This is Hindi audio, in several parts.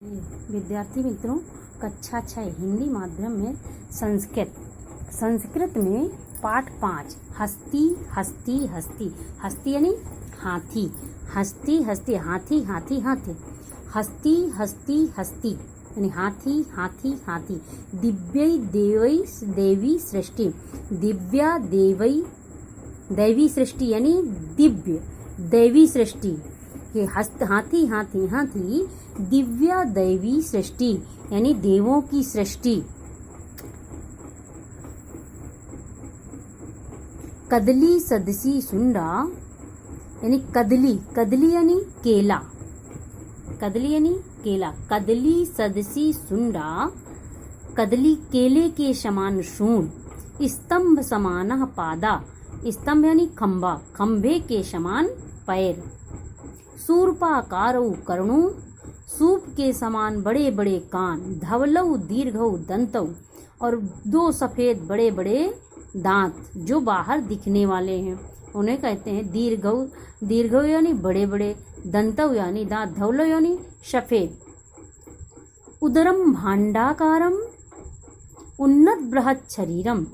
विद्यार्थी मित्रों, कक्षा 6 हिंदी माध्यम में संस्कृत में पाठ 5 हस्ती हस्ती हस्ती हस्ती यानी हाथी, हस्ती हस्ती हाथी हाथी हाथी हस्ती हस्ती हस्ती यानी हाथी हाथी हाथी दिव्यै देवै देवी सृष्टि, दिव्या देवै दैवी सृष्टि यानी दिव्य दैवी सृष्टि, ये हाथी हाथी हाथी दिव्या दैवी सृष्टि यानी देवों की सृष्टि। कदली सदसी सुंडा यानी कदली, कदली यानी केला, कदली यानी केला, कदली सदसी सुंडा कदली केले के समान सूंड, स्तंभ समान पादा, स्तंभ यानी खंबा, खंबे के समान पैर, सूर्पाकारौ कर्णो सूप के समान बड़े बड़े कान, धवलौ दीर्घौ दंतौ और दो सफेद बड़े बड़े दांत जो बाहर दिखने वाले हैं उन्हें कहते हैं दीर्घौ, दीर्घौ यानी बड़े बड़े, दंतौ यानी दांत, धवलौ यानी सफेद। उदरम भांडाकारम उन्नत बृहत शरीरम,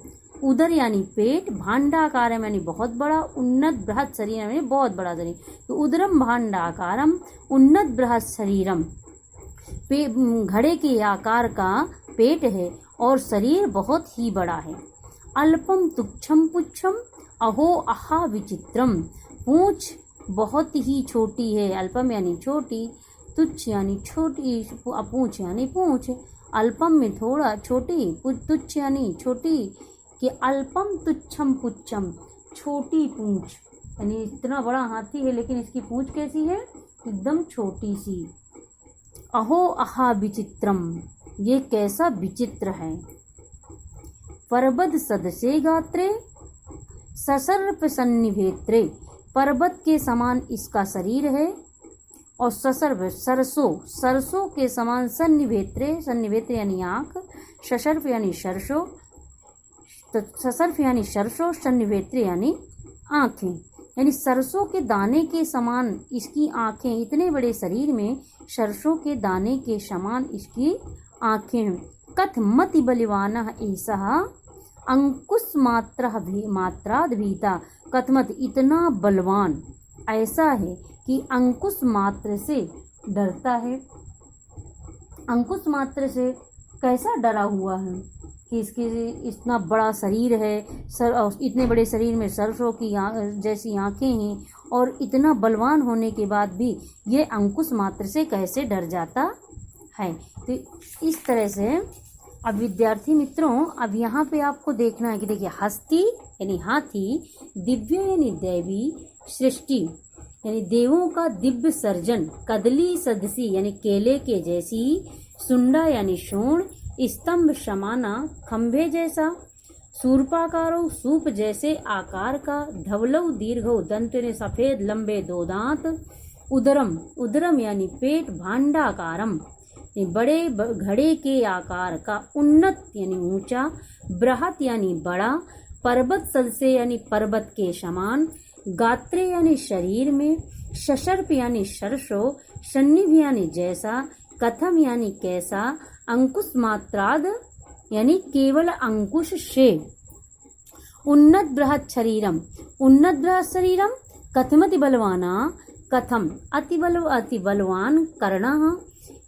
उदर यानी पेट, भांडाकारम यानी बहुत बड़ा, उन्नत बृहत शरीर यानी बहुत बड़ा शरीर, तो उदरम भांडाकारम उन्नत बृहत शरीरम, घड़े के आकार का पेट है और शरीर बहुत ही बड़ा है। अल्पम तुच्छम पुच्छम अहो आहा विचित्रम, पूंछ बहुत ही छोटी है, अल्पम यानी छोटी, तुच्छ यानी छोटी, पूंछ यानी पूंछ, अल्पम में थोड़ा, छोटी, तुच्छ यानी छोटी, कि अल्पम तुच्छम पुच्छम छोटी पूंछ, यानी इतना बड़ा हाथी है लेकिन इसकी पूंछ कैसी है, एकदम छोटी सी। अहो आहा विचित्रम, ये कैसा विचित्र है। पर्वत सदसे गात्रे ससर्प सन्निभेत्रे, पर्वत के समान इसका शरीर है और ससर्प सरसों, सरसों के समान सन्निभेत्रे, सन्निभेत्रे यानी आँख, ससर्प यानी सरसों, ससर्प यानी सरसों, सन्निभेत्रे यानी आँखें, यानी सरसों के दाने के समान इसकी आँखें, इतने बड़े शरीर में सरसों के दाने के समान इसकी आँखें। कथमति बलिवानः एषः अंकुश मात्राद भीता, कथमत इतना बलवान ऐसा है कि अंकुश मात्र से डरता है। अंकुश मात्र से कैसा डरा हुआ है कि इसके इतना बड़ा शरीर है, इतने बड़े शरीर में सरसों की जैसी आँखें हैं और इतना बलवान होने के बाद भी ये अंकुश मात्र से कैसे डर जाता है। तो इस तरह से अब विद्यार्थी मित्रों, अब यहाँ पे आपको देखना है कि देखिए हस्ती यानी हाथी, दिव्य यानी दैवी सृष्टि यानी देवों का दिव्य सर्जन, कदली सदसी यानी केले के जैसी, सुंडा यानी सूंड, स्तंभ समाना खंभे जैसा, सूर्पाकारो सूप जैसे आकार का, धवलौ दीर्घौ दंत यानी सफेद लंबे दो दांत, उदरम, उदरम यानी पेट, भांडाकारम बड़े घड़े के आकार का, उन्नत यानी ऊंचा, बृहत यानी बड़ा, पर्वत सदसे यानी पर्वत के समान, गात्रे यानी शरीर में, ससर्प यानी सरसों, सन्निभ यानी जैसा, कथम यानी कैसा, अंकुश मात्राद यानी केवल अंकुश से, उन्नत बृहत शरीरम, उन्नत बृहत शरीरम, कथमति बलवाना, कथम अति बलवान, कर्णः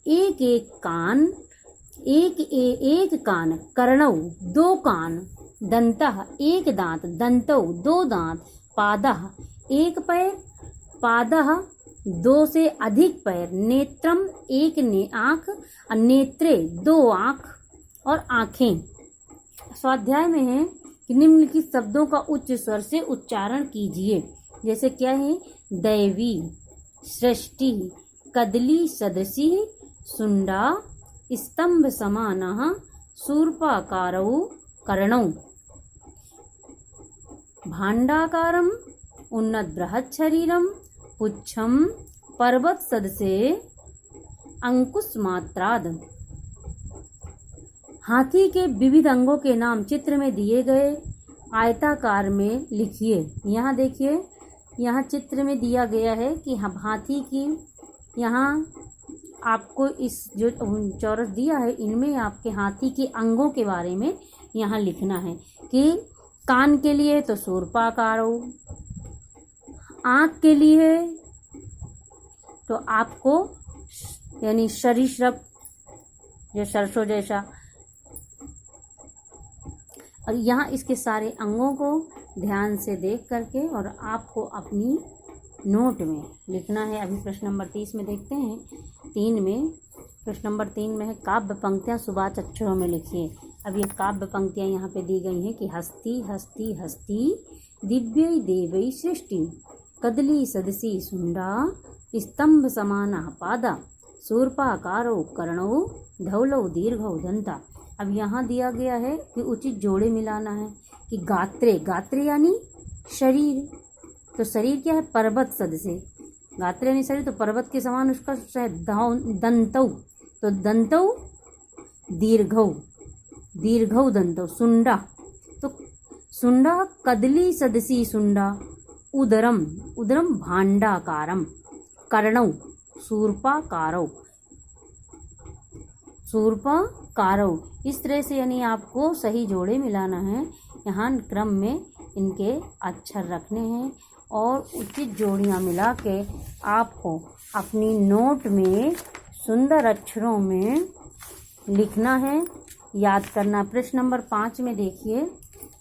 एक एक कान, एक कान, कर्णौ दो कान, दंतः एक दांत, दंतौ दो दांत, पादः एक पैर, पादः दो से अधिक पैर, नेत्रम एक आँख, नेत्रे दो आँख और आँखें। स्वाध्याय में है कि निम्नलिखित शब्दों का उच्च स्वर से उच्चारण कीजिए, जैसे क्या है, दैवी, सृष्टि, कदली सदसी, सुंडा, स्तंभ समानः, सूर्पाकारौ कर्णौ, भांडाकारम उन्नत बृहत शरीरम, पुच्छम पर्वत सदसे अंकुश मात्राद। हाथी के विविध अंगों के नाम चित्र में दिए गए आयताकार में लिखिए। यहाँ देखिए, यहाँ चित्र में दिया गया है कि हाथी की यहाँ आपको इस जो चौरस दिया है इनमें आपके हाथी के अंगों के बारे में यहाँ लिखना है कि कान के लिए तो शूर्पाकारो, आँख के लिए तो आपको यानी सरीसृप जो सरसों जैसा। और यहाँ इसके सारे अंगों को ध्यान से देख करके और आपको अपनी नोट में लिखना है। अभी प्रश्न नंबर 30 में देखते हैं। 3 में प्रश्न नंबर 3 में है काव्य पंक्तियाँ सुवाच्य अक्षरों में लिखिए। अब ये काव्य पंक्तियाँ यहाँ पे दी गई हैं कि हस्ती हस्ती हस्ती दिव्यै देवै सृष्टि, कदली सदसी सुंडा, स्तंभ समाना पादा, शूर्पाकारो कर्णो, धवलौ दीर्घौ दंता। अब यहाँ दिया गया है कि उचित जोड़े मिलाना है कि गात्रे, गात्रे यानी शरीर, तो शरीर क्या है पर्वत सदसे, गात्रे यानी शरीर तो पर्वत के समान उसका दंतौ, तो दंतौ दीर्घौ, दीर्घौ दंतौ, सुंडा तो सुंडा कदली सदसी सुंडा, उदरम, उदरम भांडाकारम, कर्णौ शूर्पाकारौ, शूर्पाकारौ। इस तरह से यानी आपको सही जोड़े मिलाना है। यहाँ क्रम में इनके अक्षर रखने हैं और उचित जोड़ियाँ मिला के आपको अपनी नोट में सुंदर अक्षरों में लिखना है, याद करना। प्रश्न नंबर 5 में देखिए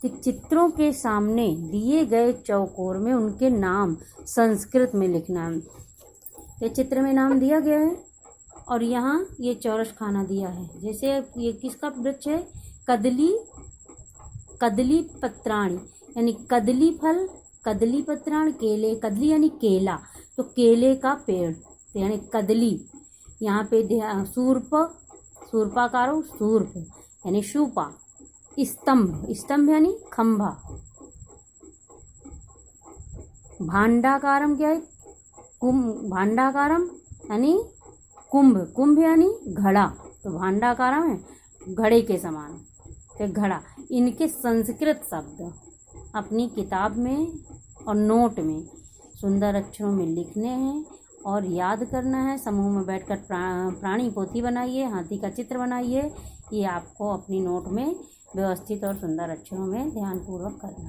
कि चित्रों के सामने दिए गए चौकोर में उनके नाम संस्कृत में लिखना है। ये चित्र में नाम दिया गया है और यहाँ ये चौरस खाना दिया है। जैसे ये किसका वृक्ष है, कदली, कदली पत्राणी यानी कदली फल, कदली पत्राण, केले, कदली यानी केला तो केले का पेड़ तो यानी कदली। यहाँ पे शूर्प, शूर्पाकारो, शूर्प यानी शूपा, स्तंभ, स्तंभ यानी खंभा, भांडाकारम क्या है, कुंभ, भांडाकारम यानी कुंभ, कुंभ यानी घड़ा तो भांडाकारम है घड़े के समान तो घड़ा। इनके संस्कृत शब्द अपनी किताब में और नोट में सुंदर अक्षरों में लिखने हैं और याद करना है। समूह में बैठकर प्राणी पोथी बनाइए, हाथी का चित्र बनाइए। ये आपको अपनी नोट में व्यवस्थित और सुंदर अक्षरों में ध्यानपूर्वक करना है।